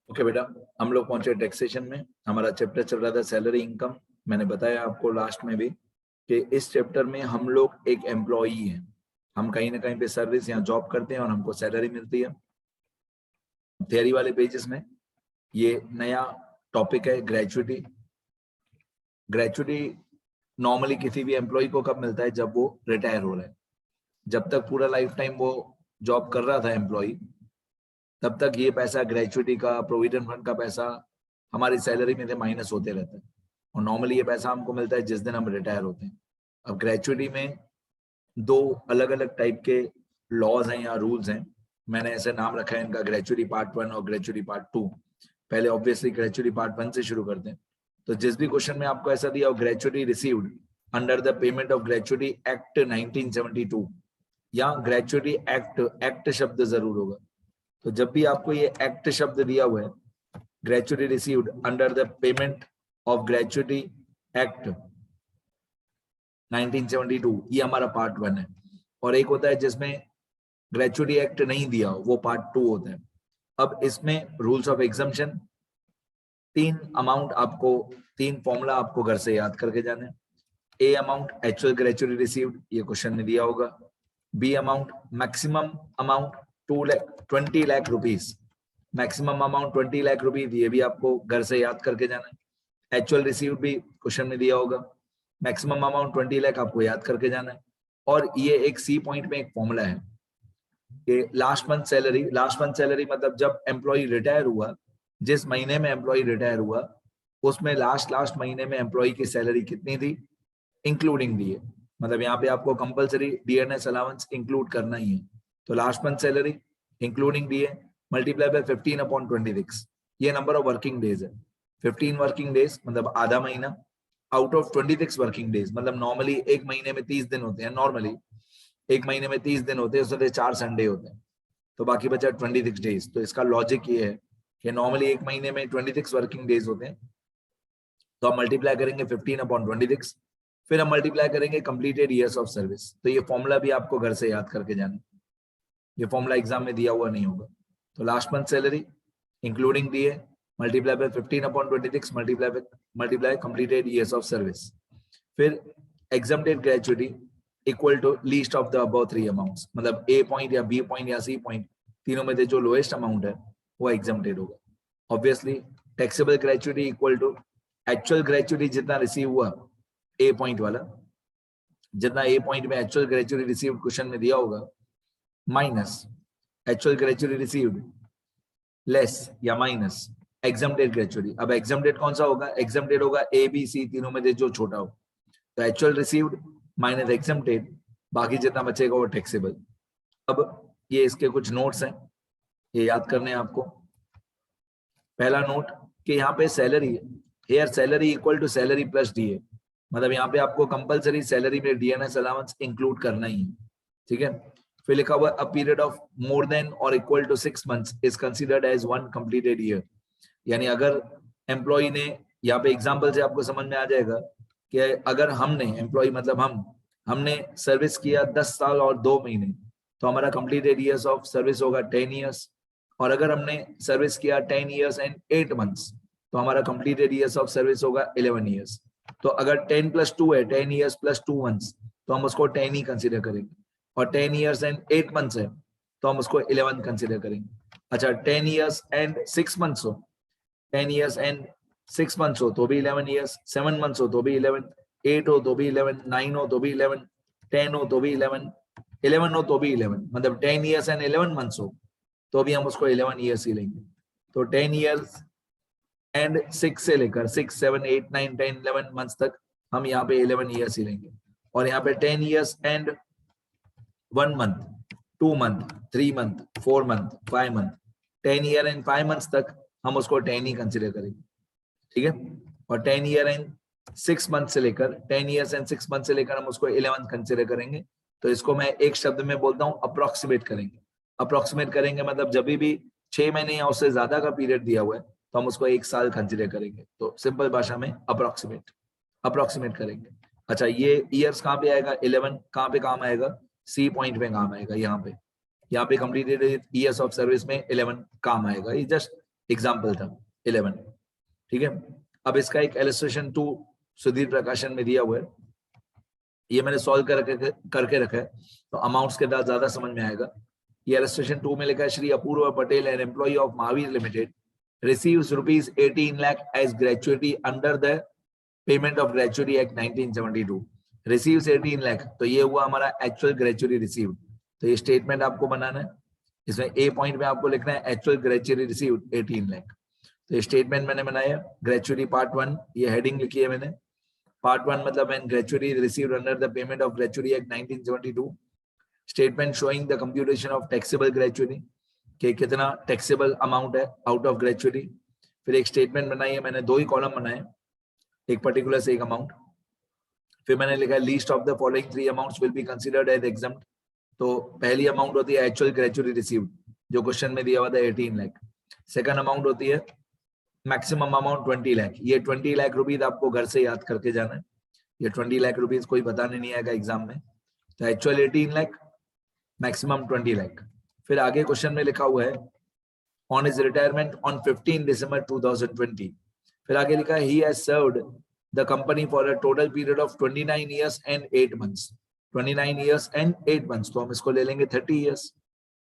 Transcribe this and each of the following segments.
Okay बेटा, हम लोग पहुंचे टैक्सेशन में। हमारा चैप्टर चल रहा था सैलरी इनकम। मैंने बताया आपको लास्ट में भी कि इस चैप्टर में हम लोग एक एम्प्लॉई हैं। हम कहीं ना कहीं पे सर्विस या जॉब करते हैं और हमको सैलरी मिलती है। थियरी वाले पेजेस में ये नया टॉपिक है ग्रेचुइटी। ग्रेचुइटी नॉर्मली किसी भी एम्प्लॉय को कब मिलता है? जब वो रिटायर हो रहा है। जब तक पूरा लाइफ टाइम वो जॉब कर रहा था एम्प्लॉय, तब तक ये पैसा ग्रेचुइटी का, प्रोविडेंट फंड का पैसा हमारी सैलरी में से माइनस होते रहता है। और नॉर्मली ये पैसा हमको मिलता है जिस दिन हम रिटायर होते हैं। अब ग्रेचुइटी में दो अलग अलग टाइप के लॉज हैं या रूल्स हैं। मैंने ऐसे नाम रखा है इनका, ग्रेचुइटी पार्ट 1 और ग्रेचुइटी पार्ट 2। पहले ऑब्वियसली ग्रेचुइटी पार्ट 1 से शुरू करते हैं। तो जिस भी क्वेश्चन में आपको ऐसा दिया हो gratuity received under the payment of gratuity act 1972 या ग्रेचुइटी एक्ट, एक्ट शब्द जरूर होगा। तो जब भी आपको ये एक्ट शब्द दिया हुआ है, gratuity received under the payment of gratuity act 1972, ये हमारा पार्ट 1 है। और एक होता है जिसमें ग्रेचुइटी एक्ट नहीं दिया हो, वो पार्ट 2 होता है। अब इसमें रूल्स ऑफ एग्जम्पशन, तीन अमाउंट आपको, तीन फॉर्मूला आपको घर से याद करके जाने। A amount actual gratuity received, ये क्वेश्चन में दिया होगा। B amount maximum amount 20 lakh rupees, maximum amount 20 lakh rupees, ये भी आपको घर से याद करके जाना है। एक्चुअल रिसीव्ड भी क्वेश्चन में दिया होगा। मैक्सिमम अमाउंट 20 लाख आपको याद करके जाना है। और ये एक सी पॉइंट में एक फॉर्मूला है कि last month salary, last month salary मतलब जब एम्प्लॉय रिटायर हुआ, जिस महीने में एम्प्लॉय रिटायर हुआ उसमें लास्ट महीने में एम्प्लॉय की सैलरी कितनी थी, इंक्लूडिंग डीए। मतलब यहाँ पे आपको कंपलसरी डीएनएस अलाउंस इंक्लूड करना ही है। तो last month salary including DA multiply by 15/26, ये नंबर ऑफ वर्किंग डेज है। 15 वर्किंग डेज मतलब आधा महीना आउट ऑफ 26 वर्किंग डेज। मतलब नॉर्मली एक महीने में 30 दिन होते हैं, नॉर्मली एक महीने में 30 दिन होते हैं, उसमें 4 संडे होते हैं, तो बाकी बचा 26 डेज। तो इसका लॉजिक ये है कि नॉर्मली एक महीने में 26 वर्किंग डेज होते हैं, तो हम मल्टीप्लाई करेंगे 15/26, फिर हम मल्टीप्लाई करेंगे कंप्लीटेड ईयर्स ऑफ सर्विस। तो ये फॉर्मूला भी आपको घर से याद करके जाना, ये फॉर्मूला एग्जाम में दिया हुआ नहीं होगा। तो last month salary including DA multiply by 15/26 multiply completed years of service. फिर exempted gratuity equal to least of the above 3 amounts, मतलब ए पॉइंट या बी पॉइंट या सी पॉइंट, तीनों में से जो लोएस्ट अमाउंट है वो एग्जम्प्टेड होगा। Obviously taxable gratuity equal to actual gratuity जितना रिसीव हुआ, ए पॉइंट वाला जितना ए पॉइंट में एक्चुअल ग्रेचुइटी रिसीव्ड क्वेश्चन में दिया होगा, minus actual gratuity received less या माइनस एग्जम्प्टेड ग्रेचुइटी। अब एग्जम्प्टेड कौन सा होगा? एग्जम्प्टेड होगा ए बी सी तीनों में से जो छोटा हो। तो एक्चुअल रिसीव्ड माइनस एग्जम्प्टेड, बाकी जितना बचेगा वो टैक्सेबल। अब ये इसके कुछ नोट्स हैं, ये याद करने हैं आपको। पहला नोट कि यहाँ पे salary, here salary equal to salary plus DA, मतलब यहाँ पे आपको कंपलसरी सैलरी में डीएनएस अलाउंस इंक्लूड करना ही है, ठीक है। फिर लिखा हुआ a period of more than और equal to 6 months is considered as one completed year. यानी अगर एम्प्लॉय ने, यहाँ पे एग्जांपल से आपको समझ में आ जाएगा कि अगर हमने, एम्प्लॉय मतलब हमने सर्विस किया 10 साल और 2 महीने, तो हमारा कंप्लीटेड ईयर्स ऑफ सर्विस होगा 10 ईयर्स। और अगर हमने सर्विस किया 10 ईयर्स एंड 8 मंथ्स, तो हमारा कंप्लीटेड ईयर्स ऑफ सर्विस होगा 11 ईयर्स। तो अगर 10 + 2 है, 10 ईयर्स + 2 मंथ्स, तो हम उसको 10 ही कंसिडर करेंगे। और 10 ईयर्स एंड 8 मंथ्स है तो हम उसको 11 कंसिडर करेंगे। अच्छा 10 ईयर्स एंड 6 मंथ्स हो, 10 ईयर्स एंड 6 मंथ्स हो तो भी 11 ईयर्स, 7 मंथ्स हो तो भी 11, 8 हो तो भी 11, 9 हो तो भी 11, 10 हो तो भी 11, 11 हो तो भी 11। मतलब 10 ईयर्स एंड 11 मंथ्स हो तो भी हम उसको 11 ईयर्स ही लेंगे। तो 10 ईयर्स एंड 6 से लेकर 6, 7, 8, 9, 10, 11 मंथ्स तक हम यहाँ पे 11 ईयर्स ही लेंगे। और यहाँ पे 10 years and 1 month, 2 month, 3 month, 4 month, 5 month, 10 year and 5 months तक हम उसको 10 ही कंसिडर करेंगे, ठीक है। और 10 ईयर एंड 6 मंथ से लेकर 10 ईयर्स एंड 6 मंथ से लेकर हम उसको 11 कंसिडर करेंगे। तो इसको मैं एक शब्द में बोलता हूँ अप्रोक्सीमेट करेंगे। अप्रोक्सीमेट करेंगे मतलब जब भी 6 महीने या उससे ज्यादा का पीरियड दिया हुआ है तो हम उसको 1 साल कंसिडर करेंगे। तो सिंपल भाषा में अप्रोक्सीमेट करेंगे। अच्छा ये ईयर्स कहाँ पे आएगा? 11 कहाँ पे काम आएगा? सी पॉइंट में काम आएगा। यहाँ पे कंप्लीटेड ईयर्स ऑफ सर्विस में 11 काम आएगा। ये जस्ट एग्जाम्पल था 11, ठीक है। अब इसका एक इलस्ट्रेशन 2 सुधीर प्रकाशन में दिया हुआ है, ये मैंने सॉल्व करके रखा है, तो अमाउंट्स के साथ ज्यादा समझ में आएगा। ये इलस्ट्रेशन 2 में लिखा है, Shri Apurva Patel an employee of Mahavir Limited receives rupees 18 lakh as gratuity under the payment of gratuity act 1972, receives 18 lakh, तो ये हुआ हमारा एक्चुअल ग्रेचुटी रिसीव्ड। तो ये स्टेटमेंट आपको बनाना है, इसमें ए पॉइंट में आपको लिखना है एक्चुअल ग्रेचुटी रिसीव्ड 18 लाख। तो ये स्टेटमेंट मैंने बनाया, ग्रेचुटी पार्ट 1, ये हेडिंग लिखी है मैंने, पार्ट 1 मतलब when gratuity received under the payment of gratuity act 1972, statement showing the computation of taxable gratuity, कि कितना टैक्सेबल अमाउंट है आउट ऑफ ग्रेचुटी। फिर एक स्टेटमेंट बनाई है मैंने, 2 ही कॉलम बनाए, एक पर्टिकुलर से एक अमाउंट। फिर मैंने लिखा least of the following 3 amounts will be considered as exempt. तो पहली अमाउंट होती है एक्चुअल ग्रेचुटी रिसीव्ड, जो क्वेश्चन में दिया हुआ था 18 लाख। सेकंड अमाउंट होती है मैक्सिमम अमाउंट 20 लाख। ये 20 लाख रुपीज आपको घर से याद करके जाना है, ये 20 लाख रुपीज कोई बताने नहीं आएगा एग्जाम में। तो एक्चुअल 18 लाख, मैक्सिमम 20 लाख। फिर आगे क्वेश्चन में लिखा हुआ है ऑन हिज रिटायरमेंट ऑन 15 दिसंबर 2020। फिर आगे लिखा है he has served the company for a total period of 29 years and 8 months. 29 years and 8 months, तो हम इसको ले लेंगे 30 इयर्स।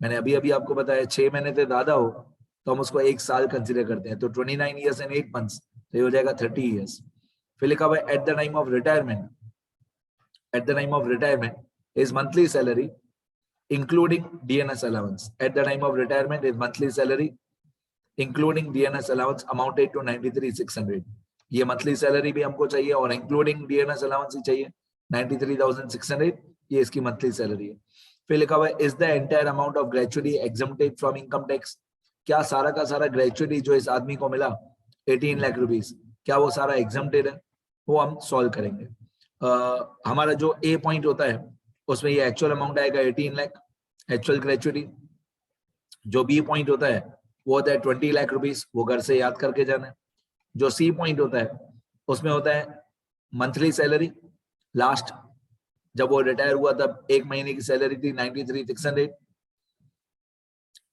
मैंने अभी अभी आपको बताया 6 महीने से ज्यादा हो तो हम उसको 1 साल कंसिडर करते हैं, तो 29 इयर्स एंड 8 मंथ्स, तो ये हो जाएगा 30 इयर्स। फिर लिखा हुआ है at the time of retirement, at the time of retirement his monthly salary including DNS allowance, at the time of retirement his monthly salary including DNS allowance amounted to 93,600। ये monthly salary भी हमको चाहिए और including DNS allowance ही चाहिए 93,600, ये इसकी monthly salary है। फिर लिखा हुआ है is the entire amount of gratuity exempted from income tax. क्या सारा का सारा ग्रेचुटी जो इस आदमी को मिला 18 लाख रुपीस, क्या वो सारा एग्जम्प्टेड है, वो हम सॉल्व करेंगे। हमारा जो ए पॉइंट होता है उसमें ये एक्चुअल अमाउंट आएगा 18 लाख एक्चुअल ग्रेचुटी। जो बी पॉइंट होता है वो होता है 20 लाख रुपीस, वो घर से याद करके जाना है। जो सी पॉइंट होता है उसमें होता है मंथली सैलरी, लास्ट जब वो रिटायर हुआ तब 1 महीने की सैलरी थी 93,600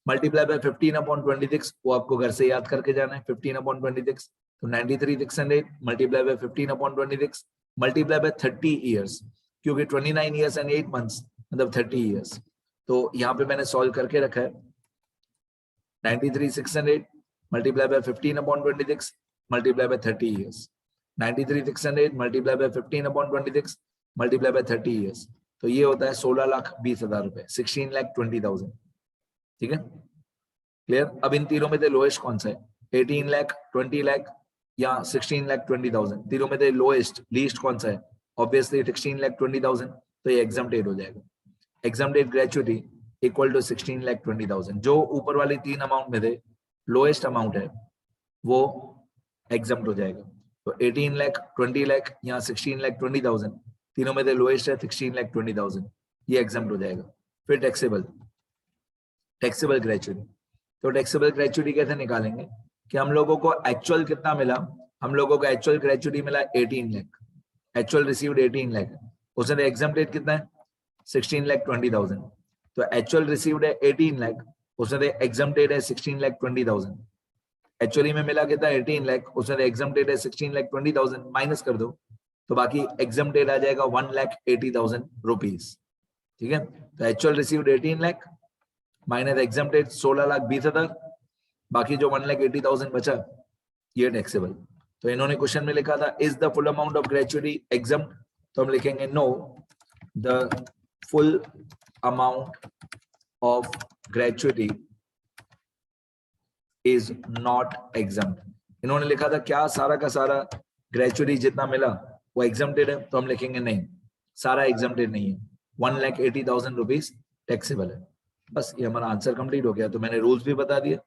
मल्टीप्लाई बाय 15/26, वो आपको घर से याद करके जाना है 15/26, तो 93,600 multiply by 15/26 multiply by 30 years, क्योंकि 29 इयर्स एंड 8 मंथ्स मतलब 30 इयर्स। तो यहाँ पे मैंने सॉल्व करके रखा है 93,600 multiply by 15/26 multiply by 30 years, 93,600 multiply by 15/26 multiply by 30 years, तो ये होता है 16,20,000 रुपए, 16,20,000। ठीक है, क्लियर। अब इन तीनों में से लोएस्ट कौन सा है, 18 लाख, 20 लाख या 16,20,000, तीनों में से लोएस्ट लीस्ट कौन सा है, ऑब्वियसली 16,20,000, तो ये एग्जम्प्टेड हो जाएगा। Exempted gratuity equal to 16,20,000। जो ऊपर वाले 3 अमाउंट में थे लोएस्ट अमाउंट है वो एग्जम्प्ट हो जाएगा। तो 18 लाख, 20 लाख या 16,20,000, तीनों में से लोएस्ट है 16,20,000, ये एग्जम्प्ट हो जाएगा। फिर टैक्सेबल, टैक्सेबल ग्रेचुटी, तो टैक्सेबल ग्रेचुटी कैसे निकालेंगे कि हम लोगों को एक्चुअल कितना मिला, हम लोगों को एक्चुअल ग्रेचुटी मिला 18 लाख, एक्चुअल रिसीव्ड 18 लाख, उसने एग्जम्प्टेड कितना है 16,20,000, तो एक्चुअल रिसीव्ड है 18 लाख, उसने एग्जम्प्टेड है 16,20,000। एक्चुअली में मिला कितना 18 लाख, उसने एग्जम्प्टेड है 16,20,000, माइनस कर दो तो बाकी एग्जम्प्टेड आ जाएगा 1,80,000 रुपीज। ठीक है, तो actual received 18 lakh minus exempted 16,20,000, बाकी जो 1,80,000 बचा ये टैक्सेबल। तो इन्होंने क्वेश्चन में लिखा था is the full amount of gratuity exempt, तो हम लिखेंगे know the full amount of gratuity is not exempt. इन्होंने लिखा था क्या सारा का सारा ग्रेचुटी जितना मिला वो एग्जम्प्टेड है, तो हम लिखेंगे नहीं, सारा एग्जम्प्टेड नहीं है, 1,80,000 रुपीज टैक्सेबल है। बस ये हमारा आंसर कंप्लीट हो गया। तो मैंने रूल्स भी बता दिया,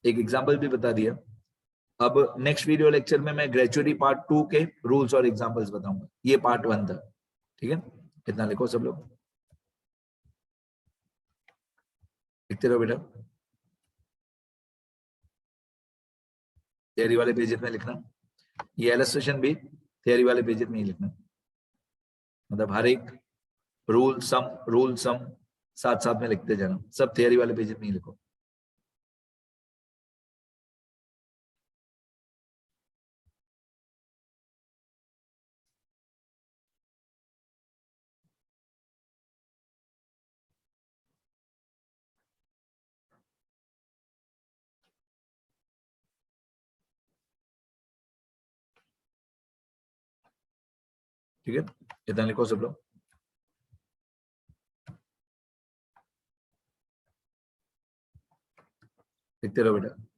एक एग्जांपल भी बता दिया। अब नेक्स्ट वीडियो लेक्चर में मैं ग्रेचुटी पार्ट 2 के रूल्स और एग्जांपल्स बताऊंगा, ये पार्ट 1 था। ठीक है, इतना लिखो सब लोग, लिखते रहो बेटा, थियरी वाले पेजेस में लिखना, ये इलस्ट्रेशन भी थियरी वाले पेजेस में ही लिखना, मतलब हर एक रूल सम साथ साथ में लिखते जाना, सब थियरी वाले पेजेस में ही लिखो। ठीक है, इतना लिखो सब लोग। लिखते रहो बेटा।